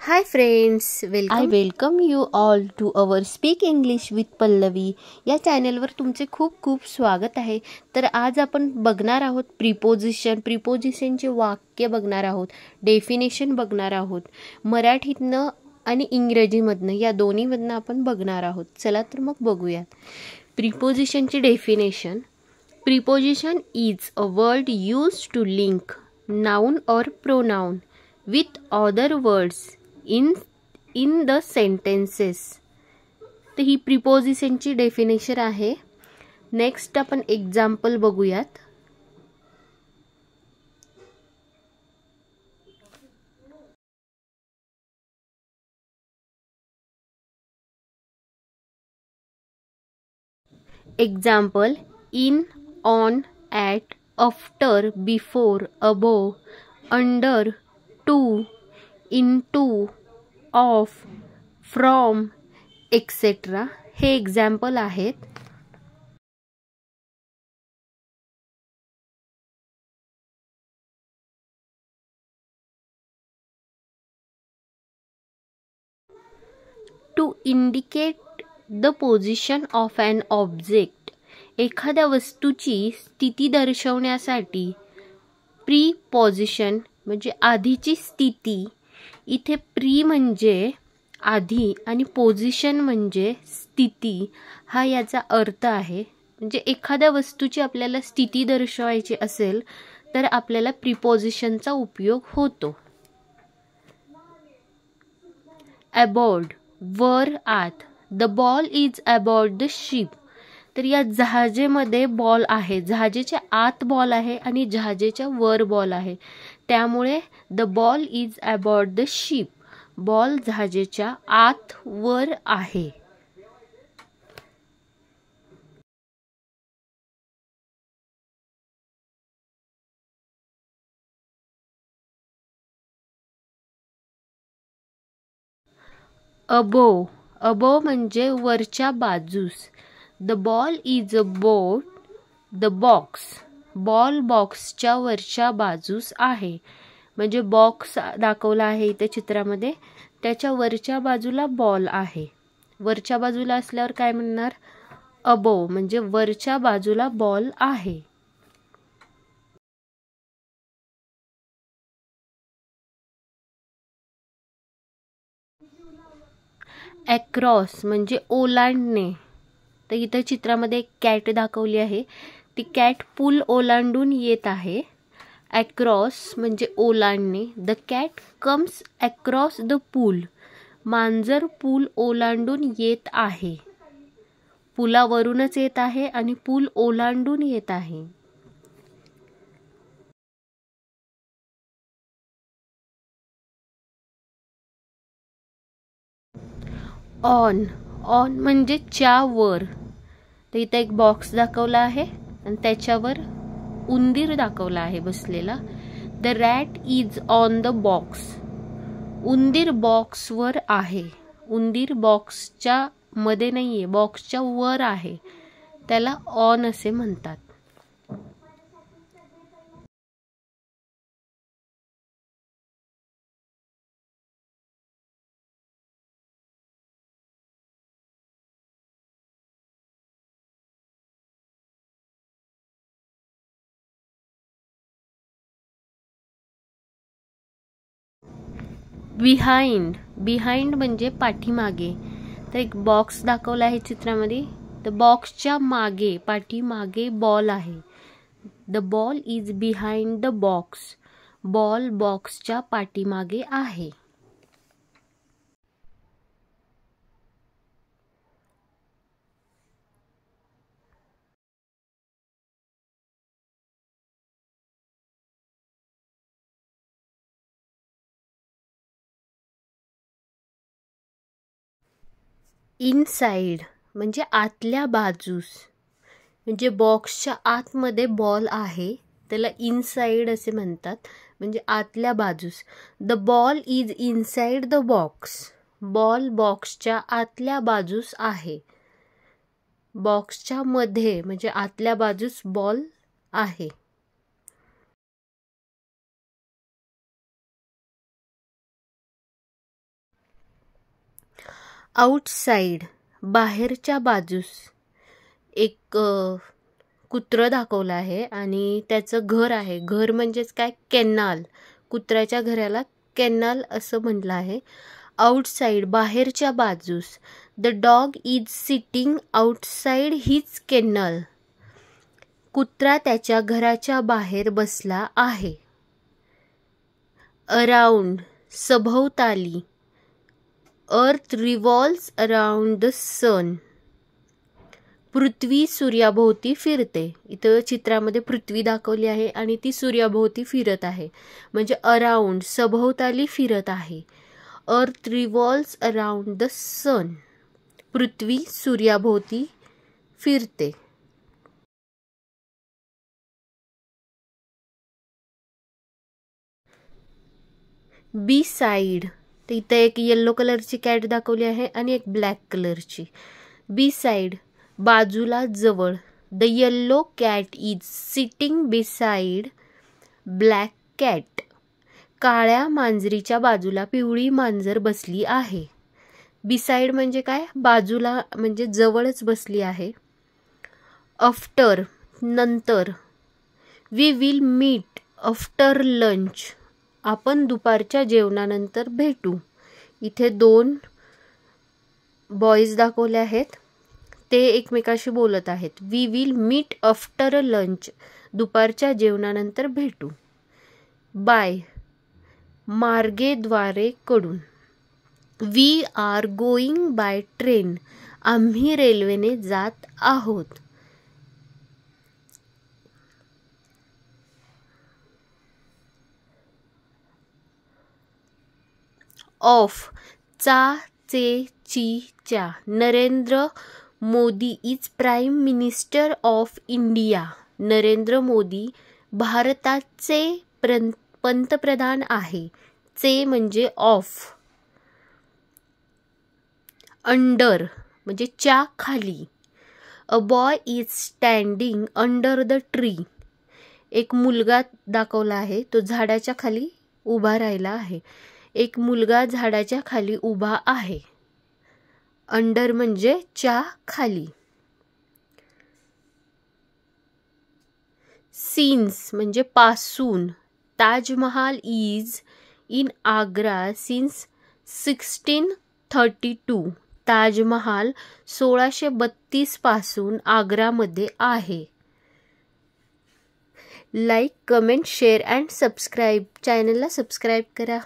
Hi friends, I welcome. welcome you all to our Speak English with Pallavi या चॅनलवर तुमचे खूप खूप स्वागत आहे. तर आज आपण बघणार आहोत प्रिपोजिशनचे वाक्य बघणार आहोत, डेफिनेशन बघणार आहोत. मराठीतनं आणि इंग्रजीमधनं या दोन्हीमधनं आपण बघणार आहोत. चला तर मग बघूयात. प्रिपोजिशनची definition. Preposition is a word used to link noun और pronoun with other words in the sentences. तर ही प्रिपोजिशनची डेफिनेशन आहे. नेक्स्ट आपण एक्झाम्पल बघूयात. Example: in, on, at, after, before, above, under, to, into, of, from, etcetera हे example आहेत. To indicate the position of an object. एखाद्या वस्तूची स्थिती दर्शवण्यासाठी प्रीपोजिशन म्हणजे आधीची स्थिती. इथे प्री म्हणजे आधी आणि पोझिशन म्हणजे स्थिती, हा याचा अर्थ आहे. म्हणजे एखाद्या वस्तूची आपल्याला स्थिती दर्शवायची असेल तर आपल्याला प्रीपोजिशनचा उपयोग होतो. अबॉर्ड, वर, आत. The ball is aboard the ship. तर या जहाजेमध्ये बॉल आहे, जहाजेच्या आत बॉल आहे आणि जहाजेच्या वर बॉल आहे, त्यामुळे the ball is aboard the ship. Ball जहाजेच्या आत वर आहे. अबोव, अबोव म्हणजे वरच्या बाजूस. The ball is above the box. Ball बॉक्सच्या वरच्या बाजूस आहे. म्हणजे बॉक्स दाखवला आहे इथे चित्रामध्ये, त्याच्या वरच्या बाजूला बॉल आहे. वरच्या बाजूला असल्यावर काय म्हणणार? अबोव म्हणजे वरच्या बाजूला बॉल आहे. अक्रॉस म्हणजे ओलांडणे. तर इथं चित्रामध्ये एक कॅट दाखवली आहे, ती कॅट पूल ओलांडून येत आहे. अक्रॉस म्हणजे ओलांडणे. The cat comes across the pool. मांजर पूल ओलांडून येत आहे. पुलावरूनच येत आहे आणि पूल ओलांडून येत आहे. ऑन, ऑन म्हणजे च्या वर. तर इथं एक बॉक्स दाखवला आहे आणि त्याच्यावर उंदीर दाखवला आहे बसलेला. The rat is on the box. उंदीर बॉक्सवर आहे. उंदीर बॉक्सच्या मध्ये नाहीये, बॉक्सच्या वर आहे, त्याला ऑन असे म्हणतात. बिहाइंड, बिहाइंड म्हणजे पाठीमागे. तर एक बॉक्स दाखवला आहे चित्रामध्ये. तर बॉक्सच्या मागे, पाठीमागे बॉल आहे. The ball is behind the box. Ball बॉक्सच्या पाठीमागे आहे. इनसाइड म्हणजे आतल्या बाजूस. म्हणजे बॉक्सच्या आतमध्ये बॉल आहे, त्याला इनसाइड असे म्हणतात, म्हणजे आतल्या बाजूस. The ball is inside the box. Ball बॉक्सच्या आतल्या बाजूस आहे. बॉक्सच्या मध्ये म्हणजे आतल्या बाजूस बॉल आहे. आउटसाइड बाहेरच्या बाजूस एक कुत्रं दाखवलं आहे आणि त्याचं घर आहे. घर म्हणजेच काय, कॅनाल. कुत्र्याच्या घराला कॅनाल असं म्हटलं आहे. आउटसाइड बाहेरच्या बाजूस. The dog is sitting outside his canal. कुत्रा त्याच्या घराच्या बाहेर बसला आहे. अराउंड सभोवताली. अर्थ रिव्हॉल्व्स अराउंड द सन. पृथ्वी सूर्याभोवती फिरते. इथं चित्रामध्ये पृथ्वी दाखवली आहे आणि ती सूर्याभोवती फिरत आहे. म्हणजे अराउंड सभोवताली फिरत आहे. अर्थ रिव्हॉल्व्स अराउंड द सन. पृथ्वी सूर्याभोवती फिरते. बी साइड. तर इथं एक येल्लो कलरची कॅट दाखवली आहे आणि एक ब्लॅक कलरची. बी साइड बाजूला, जवळ. The yellow cat is sitting beside black cat. काळ्या मांजरीच्या बाजूला पिवळी मांजर बसली आहे. बिसाइड म्हणजे काय, बाजूला म्हणजे जवळच बसली आहे. आफ्टर नंतर. We will meet after lunch. आपण दुपारच्या जेवणानंतर भेटू. इथे 2 बॉईज दाखवले आहेत, ते एकमेकाशी बोलत आहेत. We will meet after lunch. दुपारच्या जेवणानंतर भेटू. बाय मार्गेद्वारे, कडून. We are going by train. आम्ही रेल्वेने जात आहोत. ऑफ चा, चे, ची, च्या. Narendra Modi is prime minister of India. Narendra Modi भारताचे पंतप्रधान आहे. चे म्हणजे ऑफ. अंडर म्हणजे च्या खाली. A boy is standing under the tree. एक मुलगा दाखवला आहे, तो झाडाच्या खाली उभा राहिला आहे. एक मुलगा झाडाच्या खाली उभा आहे. अंडर म्हणजे च्या खाली. सिन्स म्हणजे पासून. Taj Mahal is in Agra since 1632. Taj Mahal 1632 पासून आग्रामध्ये आहे. Like, comment, share and subscribe. चॅनलला सबस्क्राईब करा.